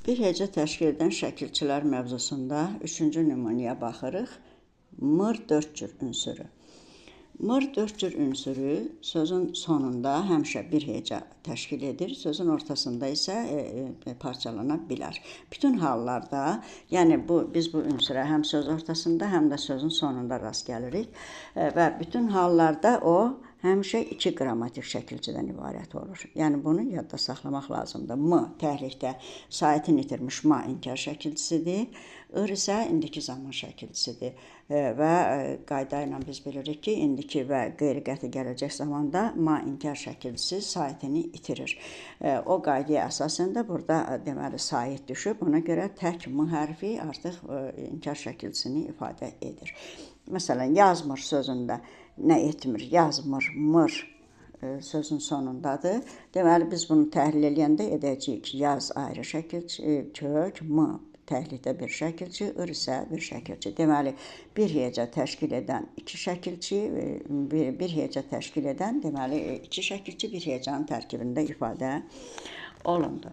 Bir heca təşkil edən şəkilçilər mövzusunda 3-cü nümunəyə baxırıq. Mır 4 cür ünsürü. Mır 4 cür ünsürü sözün sonunda həmişə bir heca təşkil edir, sözün ortasında isə parçalana bilər. Bütün hallarda, yəni biz bu ünsürə həm söz ortasında, həm də sözün sonunda rast gəlirik və bütün hallarda o həmişə 2 qrammatik şəkilçidən ibarət olur. Yəni bunu yadda saxlamaq lazımdır. M təhlikdə sayətini itirmiş ma inkar şəkilçisidir. Ir isə indiki zaman şəkilçisidir və qayda ilə biz bilirik ki, indiki və qeyri-qəti gələcək zamanda ma inkar şəkilçisi sayətini itirir. O qaydaya əsasən də burada deməli sayət düşüb, ona görə tək m hərfi artıq inkar şəkilçisini ifadə edir. Məsələn, yazmır sözündə nə etmir, yazmır, mır sözün sonundadır. Deməli, biz bunu təhlil edəndə edəcəyik. Yaz ayrı şəkilçi, kök, m təhlikdə bir şəkilçi, ir isə bir şəkilçi. Deməli, bir heca təşkil edən 2 şəkilçi, bir heca təşkil edən, deməli, 2 şəkilçi bir hecanın tərkibində ifadə olundu.